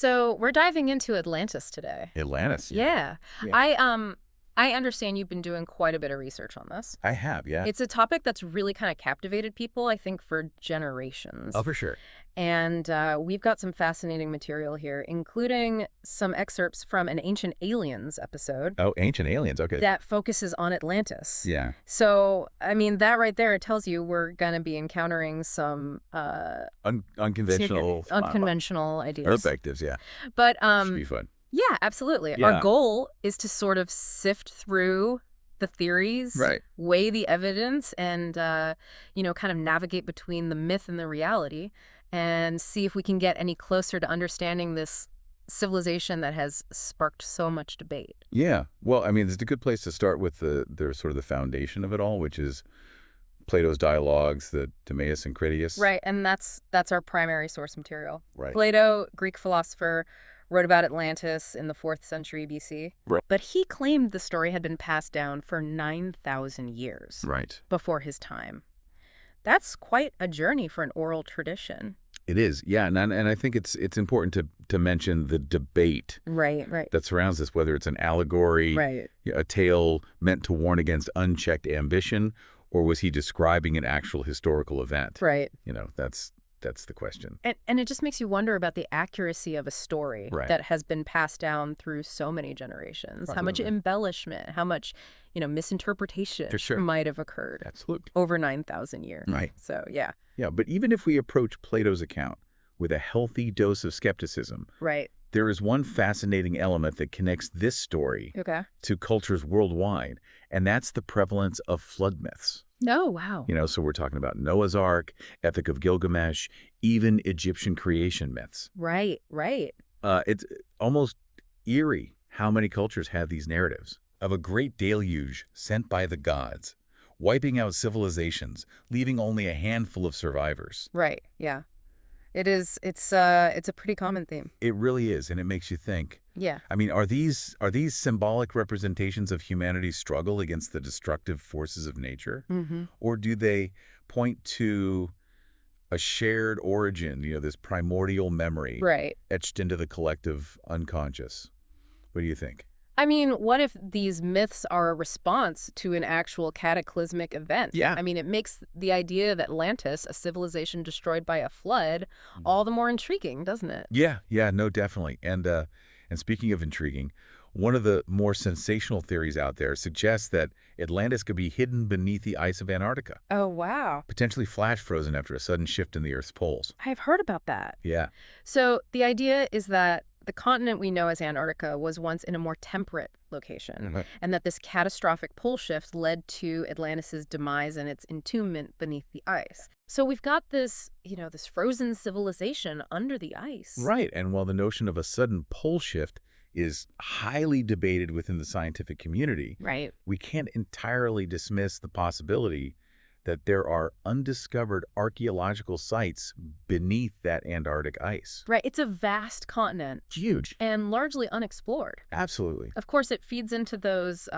So we're diving into Atlantis today. Atlantis. Yeah. Yeah. I understand you've been doing quite a bit of research on this. I have, yeah. It's a topic that's really kind of captivated people, I think, for generations. Oh, for sure. And we've got some fascinating material here, including some excerpts from an Ancient Aliens episode. Oh, Ancient Aliens, okay. That focuses on Atlantis. Yeah. So, I mean, that right there tells you we're going to be encountering some Unconventional ideas. perspectives, yeah. But Should be fun. yeah, absolutely. Yeah. Our goal is to sort of sift through the theories, Right. weigh the evidence, and, kind of navigate between the myth and the reality and see if we can get any closer to understanding this civilization that has sparked so much debate. Yeah. Well, I mean, it's a good place to start with the sort of the foundation of it all, which is Plato's dialogues, the Timaeus and Critias. Right, and that's our primary source material. Right. Plato, Greek philosopher, wrote about Atlantis in the 4th century BC. Right. But he claimed the story had been passed down for 9,000 years Right. before his time. That's quite a journey for an oral tradition. It is, yeah, and I think it's important to mention the debate Right. that surrounds this, whether it's an allegory, Right. a tale meant to warn against unchecked ambition, or was he describing an actual historical event? Right. That's the question. And it just makes you wonder about the accuracy of a story Right. that has been passed down through so many generations. How much Absolutely. embellishment, how much, misinterpretation For sure. might have occurred Absolutely. over 9,000 years. Right. So, yeah. Yeah, but even if we approach Plato's account with a healthy dose of skepticism, Right. there is one fascinating element that connects this story Okay. to cultures worldwide, and that's the prevalence of flood myths. Oh, wow. So we're talking about Noah's Ark, Epic of Gilgamesh, even Egyptian creation myths. Right. It's almost eerie how many cultures have these narratives of a great deluge sent by the gods, wiping out civilizations, leaving only a handful of survivors. Right. Yeah. It is. It's a pretty common theme. It really is, and it makes you think. Yeah. I mean, are these symbolic representations of humanity's struggle against the destructive forces of nature? Mm-hmm. Or do they point to a shared origin, this primordial memory Right. etched into the collective unconscious? What do you think? I mean, what if these myths are a response to an actual cataclysmic event? Yeah. I mean, it makes the idea of Atlantis, a civilization destroyed by a flood, all the more intriguing, doesn't it? Yeah, no, definitely. And speaking of intriguing, one of the more sensational theories out there suggests that Atlantis could be hidden beneath the ice of Antarctica, Oh, wow. potentially flash frozen after a sudden shift in the Earth's poles. I've heard about that. Yeah. So the idea is that the continent we know as Antarctica was once in a more temperate location, and that this catastrophic pole shift led to Atlantis's demise and its entombment beneath the ice. So we've got this, this frozen civilization under the ice. Right. And while the notion of a sudden pole shift is highly debated within the scientific community, Right. we can't entirely dismiss the possibility that there are undiscovered archaeological sites beneath that Antarctic ice. Right. It's a vast continent Huge. and largely unexplored. Absolutely. Of course, it feeds into those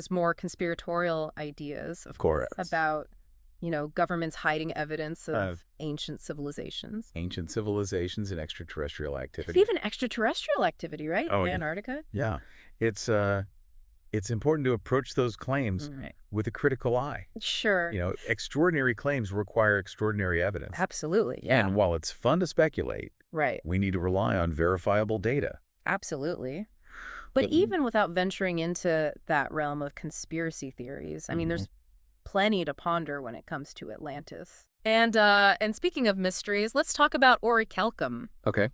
more conspiratorial ideas Of course. about, governments hiding evidence of ancient civilizations. Ancient civilizations and extraterrestrial It's activity. even extraterrestrial activity, right? Oh, in yeah. Antarctica. Yeah. It's important to approach those claims Right. with a critical eye. Sure. Extraordinary claims require extraordinary evidence. Absolutely. Yeah. And while it's fun to speculate, Right. we need to rely on verifiable data. Absolutely. But even without venturing into that realm of conspiracy theories, I mean, there's plenty to ponder when it comes to Atlantis. And speaking of mysteries, let's talk about Oricalum. Okay.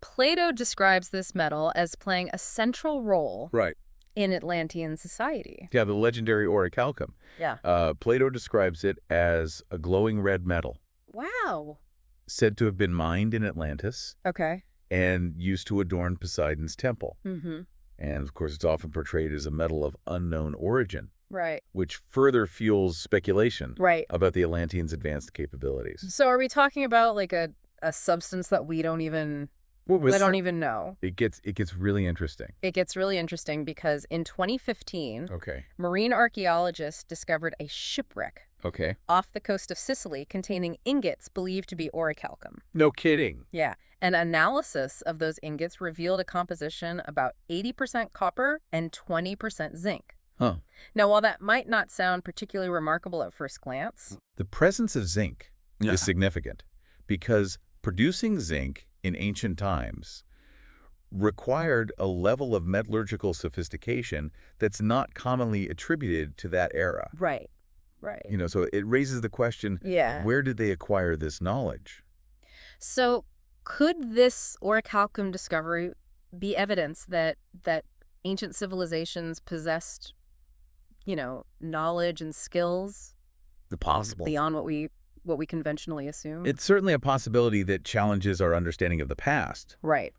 Plato describes this metal as playing a central role Right. in Atlantean society. Yeah, the legendary Oricalum. Yeah. Plato describes it as a glowing red metal, Wow. said to have been mined in Atlantis Okay. and used to adorn Poseidon's temple. Mm-hmm. And, of course, it's often portrayed as a metal of unknown origin, Right. which further fuels speculation Right. about the Atlanteans' advanced capabilities. So are we talking about like a substance that we don't even know? It gets really interesting. It gets really interesting because in 2015, Okay. marine archaeologists discovered a shipwreck Okay. off the coast of Sicily containing ingots believed to be orichalcum. No kidding. Yeah. An analysis of those ingots revealed a composition about 80% copper and 20% zinc. Huh. Now, while that might not sound particularly remarkable at first glance, The presence of zinc Yeah. is significant because producing zinc in ancient times required a level of metallurgical sophistication that's not commonly attributed to that era. right, right. So it raises the question, Yeah. where did they acquire this knowledge? So could this Oricalcum discovery be evidence that ancient civilizations possessed, knowledge and skills The possible. beyond what we conventionally assume? It's certainly a possibility that challenges our understanding of the past. Right,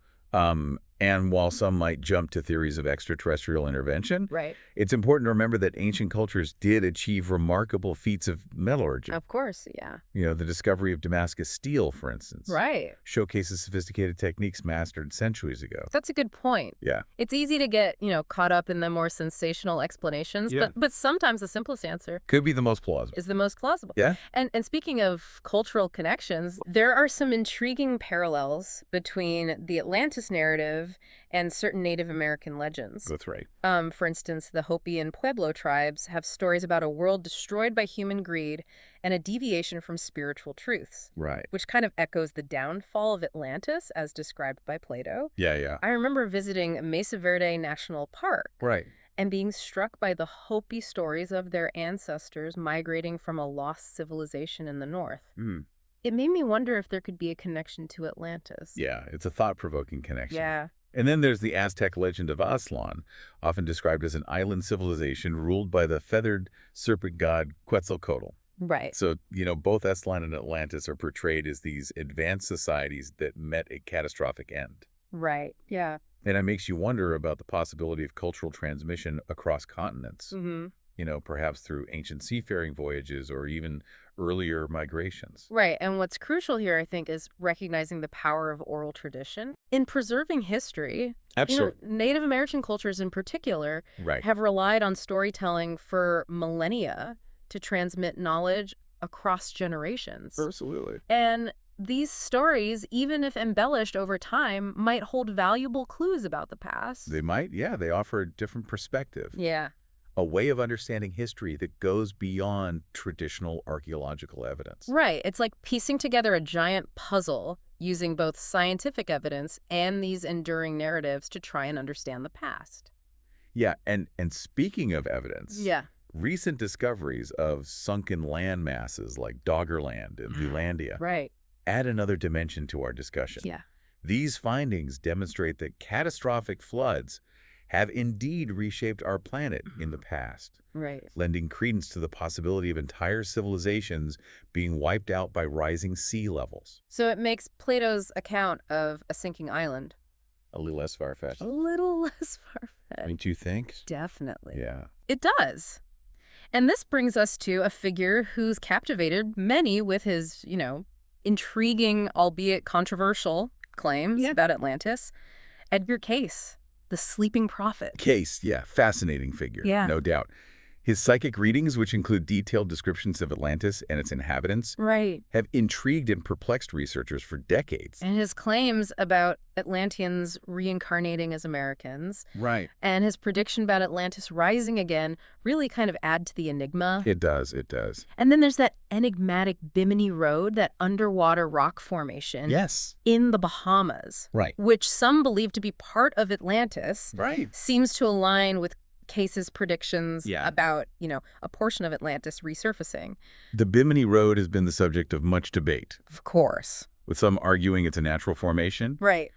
And while some might jump to theories of extraterrestrial intervention, right. it's important to remember that ancient cultures did achieve remarkable feats of metallurgy. Of course, yeah. The discovery of Damascus steel, for instance, Right. showcases sophisticated techniques mastered centuries ago. That's a good point. Yeah. It's easy to get, caught up in the more sensational explanations, Yeah. but sometimes the simplest answer Could be the most plausible. is the most plausible. Yeah? And speaking of cultural connections, there are some intriguing parallels between the Atlantis narrative and certain Native American legends. That's right. For instance, the Hopi and Pueblo tribes have stories about a world destroyed by human greed and a deviation from spiritual truths, Right. which kind of echoes the downfall of Atlantis as described by Plato. Yeah. I remember visiting Mesa Verde National Park Right. and being struck by the Hopi stories of their ancestors migrating from a lost civilization in the north. Mm. It made me wonder if there could be a connection to Atlantis. Yeah, it's a thought-provoking connection. Yeah. And then there's the Aztec legend of Aztlan, often described as an island civilization ruled by the feathered serpent god Quetzalcoatl. Right. So, both Aztlan and Atlantis are portrayed as these advanced societies that met a catastrophic end. Right. Yeah. And it makes you wonder about the possibility of cultural transmission across continents, Mm-hmm. Perhaps through ancient seafaring voyages or even earlier migrations. Right. And what's crucial here, I think, is recognizing the power of oral tradition. In preserving history, Absolutely. Native American cultures in particular Right. have relied on storytelling for millennia to transmit knowledge across generations. Absolutely. And these stories, even if embellished over time, might hold valuable clues about the past. They might, yeah, they offer a different perspective, Yeah. a way of understanding history that goes beyond traditional archaeological evidence. Right. It's like piecing together a giant puzzle using both scientific evidence and these enduring narratives to try and understand the past. Yeah, and speaking of evidence, Yeah. recent discoveries of sunken land masses like Doggerland and Zealandia Right. add another dimension to our discussion. Yeah. These findings demonstrate that catastrophic floods have indeed reshaped our planet in the past, Right. lending credence to the possibility of entire civilizations being wiped out by rising sea levels. So it makes Plato's account of a sinking island A little less far-fetched. a little less far-fetched. Don't you think? Definitely. Yeah. It does. And this brings us to a figure who's captivated many with his, intriguing, albeit controversial, claims about Atlantis. Edgar Cayce, the sleeping prophet. Case, yeah, fascinating figure, Yeah. no doubt. His psychic readings, which include detailed descriptions of Atlantis and its inhabitants, Right. have intrigued and perplexed researchers for decades. And his claims about Atlanteans reincarnating as Americans Right. and his prediction about Atlantis rising again really kind of add to the enigma. It does, it does. And then there's that enigmatic Bimini Road, that underwater rock formation Yes. in the Bahamas, Right. which some believe to be part of Atlantis, Right. seems to align with Cayce's predictions Yeah. about, a portion of Atlantis resurfacing. The Bimini Road has been the subject of much debate, Of course. with some arguing it's a natural formation, Right.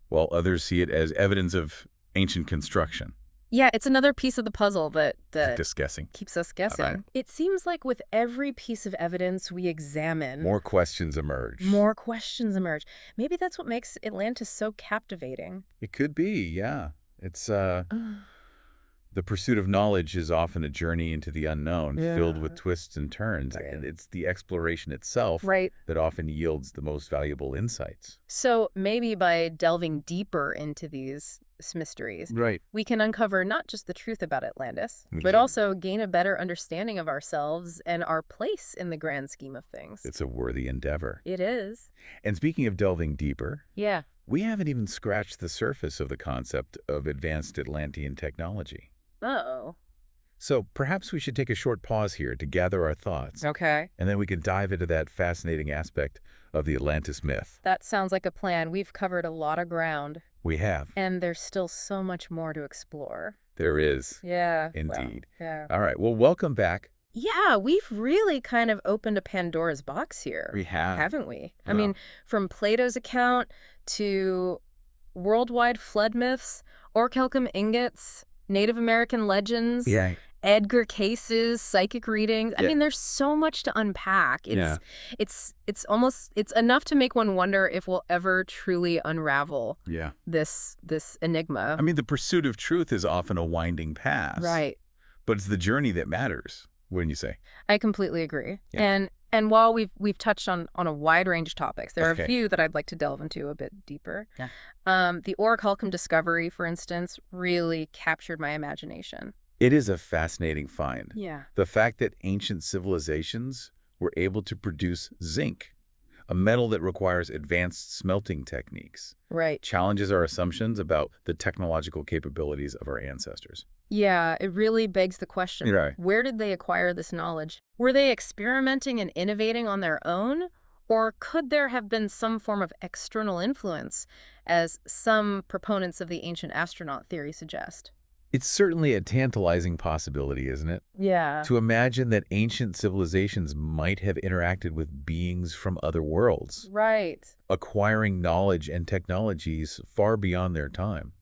while others see it as evidence of ancient construction. Yeah, it's another piece of the puzzle that Just guessing. keeps us guessing. Right. It seems like with every piece of evidence we examine, More questions emerge. more questions emerge. Maybe that's what makes Atlantis so captivating. It could be, yeah. It's The pursuit of knowledge is often a journey into the unknown, filled with Yeah. twists and turns, Right. and it's the exploration itself Right. that often yields the most valuable insights. So maybe by delving deeper into these mysteries, Right. we can uncover not just the truth about Atlantis, but Yeah. also gain a better understanding of ourselves and our place in the grand scheme of things. It's a worthy endeavor. It is. And speaking of delving deeper, Yeah. we haven't even scratched the surface of the concept of advanced Atlantean technology. Uh-oh. So perhaps we should take a short pause here to gather our thoughts, Okay. and then we can dive into that fascinating aspect of the Atlantis myth. That sounds like a plan. We've covered a lot of ground, We have. and there's still so much more to explore. There is. Yeah. Indeed. Well, yeah. All right. Well, welcome back. Yeah, we've really kind of opened a Pandora's box here, We have. haven't we? I Wow. mean, from Plato's account to worldwide flood myths, Oricalum ingots, Native American legends, Yeah. Edgar cases, psychic readings. I Yeah. mean, there's so much to unpack. Yeah. It's almost it's enough to make one wonder if we'll ever truly unravel Yeah. this enigma. I mean, the pursuit of truth is often a winding path. Right. But it's the journey that matters, wouldn't you say? I completely agree. Yeah. And while we've touched on a wide range of topics, there are Okay. a few that I'd like to delve into a bit deeper. Yeah. The Oricalum discovery, for instance, really captured my imagination. It is a fascinating find. Yeah. The fact that ancient civilizations were able to produce zinc, a metal that requires advanced smelting techniques, Right. challenges our assumptions about the technological capabilities of our ancestors. Yeah, it really begs the question, Right. where did they acquire this knowledge? Were they experimenting and innovating on their own? Or could there have been some form of external influence, as some proponents of the ancient astronaut theory suggest? It's certainly a tantalizing possibility, isn't it? Yeah. To imagine that ancient civilizations might have interacted with beings from other worlds, Right. acquiring knowledge and technologies far beyond their time.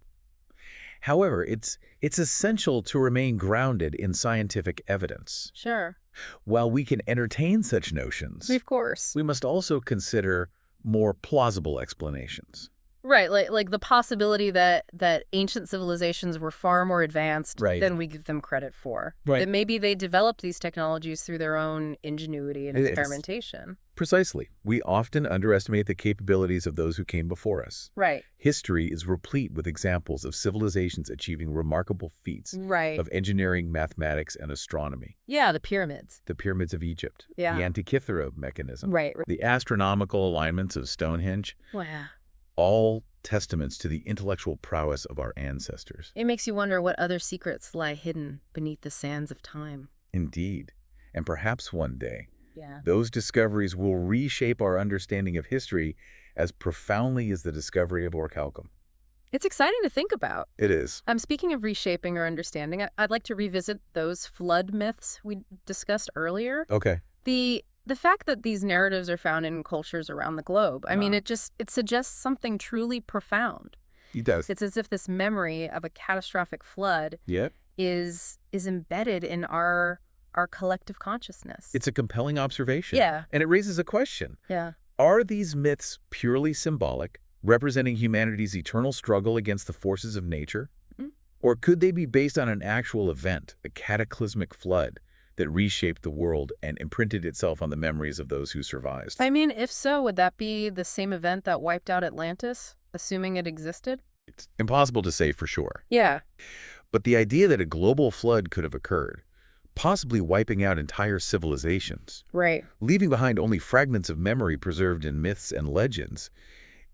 However, it's essential to remain grounded in scientific evidence. Sure. While we can entertain such notions, Of course. we must also consider more plausible explanations. Right, like the possibility that ancient civilizations were far more advanced Right. than we give them credit for. Right. That maybe they developed these technologies through their own ingenuity and It's- experimentation. Precisely. We often underestimate the capabilities of those who came before us. Right. History is replete with examples of civilizations achieving remarkable feats Right. of engineering, mathematics, and astronomy. Yeah, the pyramids. The pyramids of Egypt, Yeah. the Antikythera mechanism, Right. the astronomical alignments of Stonehenge, Wow. all testaments to the intellectual prowess of our ancestors. It makes you wonder what other secrets lie hidden beneath the sands of time. Indeed. And perhaps one day, Yeah. those discoveries will reshape our understanding of history as profoundly as the discovery of Oricalum. It's exciting to think about. It is. Speaking of reshaping our understanding, I'd like to revisit those flood myths we discussed earlier. Okay. The fact that these narratives are found in cultures around the globe, I mean, Ah. it suggests something truly profound. He does. It's as if this memory of a catastrophic flood Yep. is embedded in our collective consciousness. It's a compelling observation. Yeah. And it raises a question. Yeah. Are these myths purely symbolic, representing humanity's eternal struggle against the forces of nature? Mhm. Or could they be based on an actual event, a cataclysmic flood that reshaped the world and imprinted itself on the memories of those who survived? I mean, if so, would that be the same event that wiped out Atlantis, assuming it existed? It's impossible to say for sure. Yeah. But the idea that a global flood could have occurred, possibly wiping out entire civilizations, Right. leaving behind only fragments of memory preserved in myths and legends,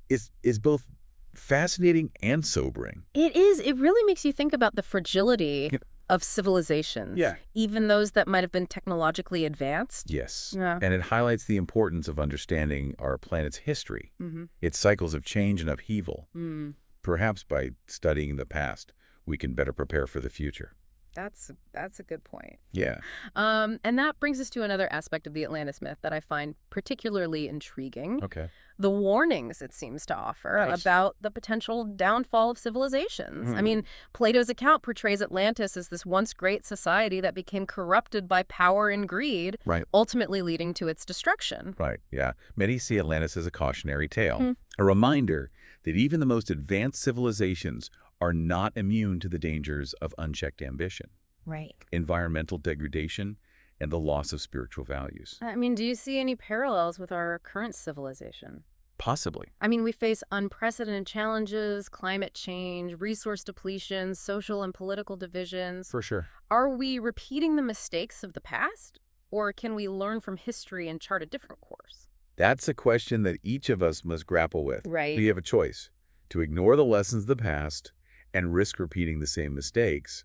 is both fascinating and sobering. It is. It really makes you think about the fragility Yeah. of civilizations. Yeah. Even those that might have been technologically advanced. Yes. Yeah. And it highlights the importance of understanding our planet's history, Mm-hmm. its cycles of change and upheaval. Mm. Perhaps by studying the past, we can better prepare for the future. That's a good point. Yeah. And that brings us to another aspect of the Atlantis myth that I find particularly intriguing. Okay. the warnings it seems to offer Right. about the potential downfall of civilizations. I mean, Plato's account portrays Atlantis as this once great society that became corrupted by power and greed, Right. ultimately leading to its destruction. Right, yeah. Many see Atlantis as a cautionary tale, Hmm. a reminder that even the most advanced civilizations are not immune to the dangers of unchecked ambition, Right. environmental degradation, and the loss of spiritual values. I mean, do you see any parallels with our current civilization? Possibly. I mean, we face unprecedented challenges, climate change, resource depletion, social and political divisions. For sure. Are we repeating the mistakes of the past? Or can we learn from history and chart a different course? That's a question that each of us must grapple with. Right. We have a choice to ignore the lessons of the past and risk repeating the same mistakes,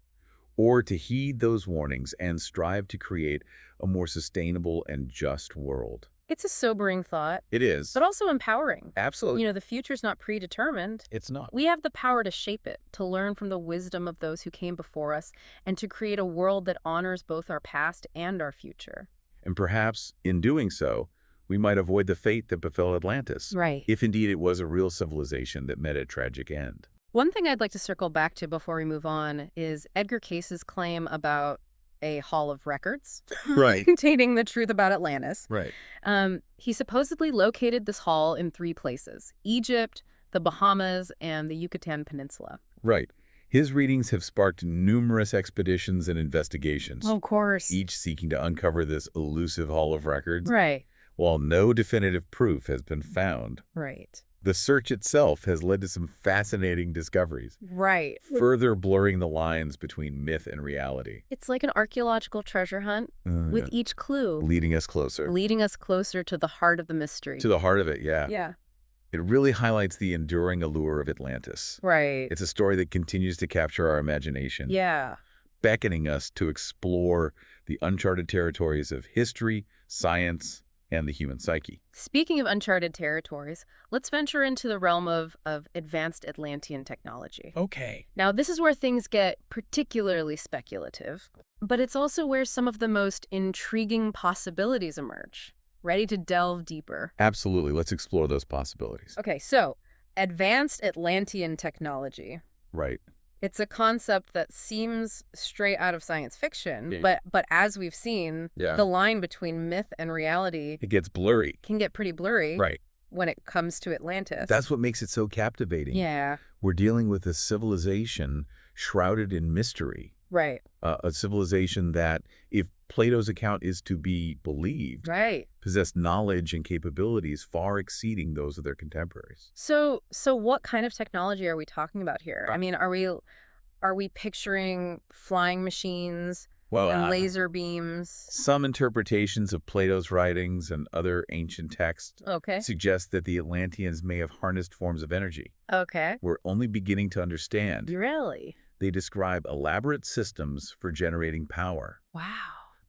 or to heed those warnings and strive to create a more sustainable and just world. It's a sobering thought, It is. but also empowering. Absolutely. The future's not predetermined. It's not. We have the power to shape it, to learn from the wisdom of those who came before us, and to create a world that honors both our past and our future. And perhaps, in doing so, we might avoid the fate that befell Atlantis, Right. if indeed it was a real civilization that met a tragic end. One thing I'd like to circle back to before we move on is Edgar Case's claim about a hall of records Right. containing the truth about Atlantis. Right. He supposedly located this hall in 3 places: Egypt, the Bahamas, and the Yucatan Peninsula. Right. His readings have sparked numerous expeditions and investigations, Of course. each seeking to uncover this elusive hall of records. Right. While no definitive proof has been found, Right. the search itself has led to some fascinating discoveries, Right. further blurring the lines between myth and reality. It's like an archaeological treasure hunt with each clue Leading us closer. leading us closer to the heart of the mystery. To the heart of it, yeah. Yeah. It really highlights the enduring allure of Atlantis. Right. It's a story that continues to capture our imagination, Yeah. beckoning us to explore the uncharted territories of history, science, and the human psyche. Speaking of uncharted territories, let's venture into the realm of advanced Atlantean technology. Okay. Now, this is where things get particularly speculative, but it's also where some of the most intriguing possibilities emerge. Ready to delve deeper? Absolutely. Let's explore those possibilities. Okay, so advanced Atlantean technology. Right. It's a concept that seems straight out of science fiction, Yeah. but as we've seen, Yeah. the line between myth and reality It gets blurry. can get pretty blurry Right. when it comes to Atlantis. That's what makes it so captivating. Yeah, We're dealing with a civilization shrouded in mystery. right, A civilization that, if Plato's account is to be believed, right. possessed knowledge and capabilities far exceeding those of their contemporaries. So what kind of technology are we talking about here? I mean, are we picturing flying machines and laser beams? Some interpretations of Plato's writings and other ancient texts Okay, suggest that the Atlanteans may have harnessed forms of energy okay. we're only beginning to understand. Really? They describe elaborate systems for generating power, Wow.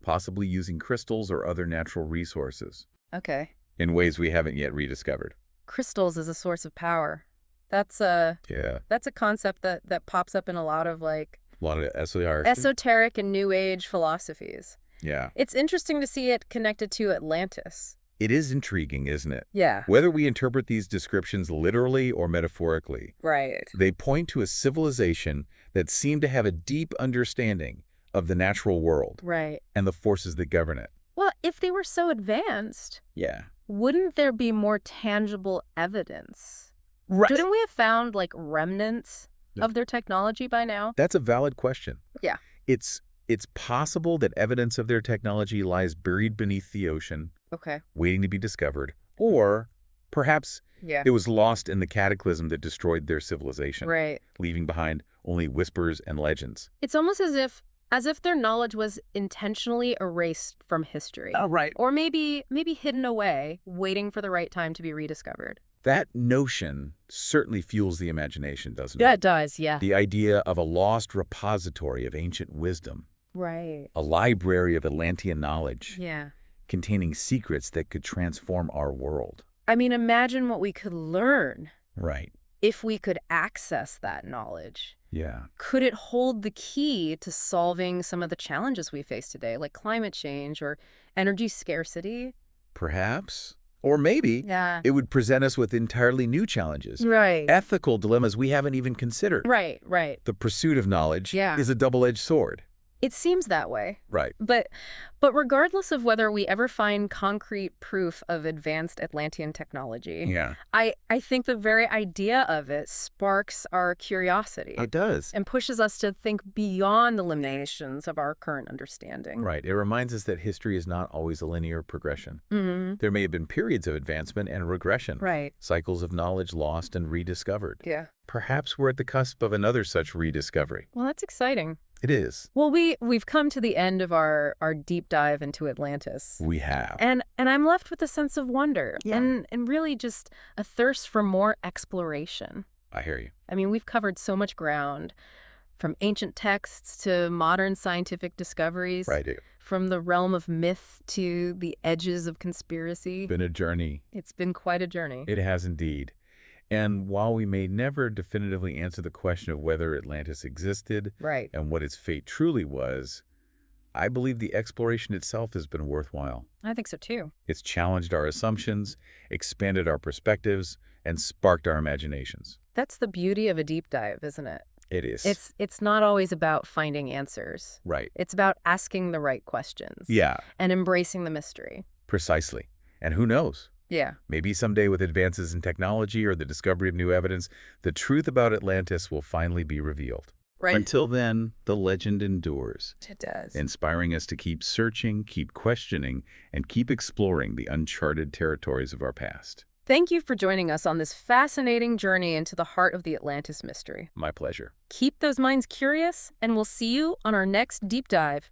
possibly using crystals or other natural resources, Okay. in ways we haven't yet rediscovered. Crystals as a source of power. That's a Yeah, concept that pops up in a lot of a lot of esoteric. esoteric and new age philosophies. Yeah. It's interesting to see it connected to Atlantis. It is intriguing, isn't it? Yeah. Whether we interpret these descriptions literally or metaphorically, Right. they point to a civilization that seemed to have a deep understanding of the natural world Right. and the forces that govern it. Well, if they were so advanced, Yeah. wouldn't there be more tangible evidence? Right. Shouldn't we have found like remnants Yeah. of their technology by now? That's a valid question. Yeah. It's possible that evidence of their technology lies buried beneath the ocean, Okay. waiting to be discovered, or perhaps Yeah. it was lost in the cataclysm that destroyed their civilization, Right. leaving behind only whispers and legends. It's almost as if their knowledge was intentionally erased from history. Right. Or maybe hidden away, waiting for the right time to be rediscovered. That notion certainly fuels the imagination, doesn't Yeah, it? it does, yeah. The idea of a lost repository of ancient wisdom, Right. a library of Atlantean knowledge, Yeah. containing secrets that could transform our world. I mean, imagine what we could learn Right. if we could access that knowledge. Yeah. Could it hold the key to solving some of the challenges we face today, like climate change or energy scarcity? Perhaps. Or maybe Yeah. it would present us with entirely new challenges, Right. ethical dilemmas we haven't even considered. Right, right. The pursuit of knowledge Yeah. is a double-edged sword. It seems that way. Right. But regardless of whether we ever find concrete proof of advanced Atlantean technology, Yeah. I think the very idea of it sparks our curiosity It does. and pushes us to think beyond the limitations of our current understanding. Right. It reminds us that history is not always a linear progression. Mm-hmm. There may have been periods of advancement and regression. Right. Cycles of knowledge lost and rediscovered. Yeah. Perhaps we're at the cusp of another such rediscovery. Well, that's exciting. It is. Well, we've come to the end of our deep dive into Atlantis. We have. And I'm left with a sense of wonder Yeah. and really just a thirst for more exploration. I hear you. I mean, we've covered so much ground, from ancient texts to modern scientific discoveries, Right. It's from the realm of myth to the edges of conspiracy. been a journey. It's been quite a journey. It has indeed. And while we may never definitively answer the question of whether Atlantis existed Right. and what its fate truly was, I believe the exploration itself has been worthwhile. I think so too. It's challenged our assumptions, expanded our perspectives, and sparked our imaginations. That's the beauty of a deep dive, isn't it? It is. It's not always about finding answers. Right. It's about asking the right questions. Yeah, And embracing the mystery. precisely. And who knows? Yeah. Maybe someday with advances in technology or the discovery of new evidence, the truth about Atlantis will finally be revealed. Right. Until then, the legend endures, It does. inspiring us to keep searching, keep questioning, and keep exploring the uncharted territories of our past. Thank you for joining us on this fascinating journey into the heart of the Atlantis mystery. My pleasure. Keep those minds curious, and we'll see you on our next deep dive.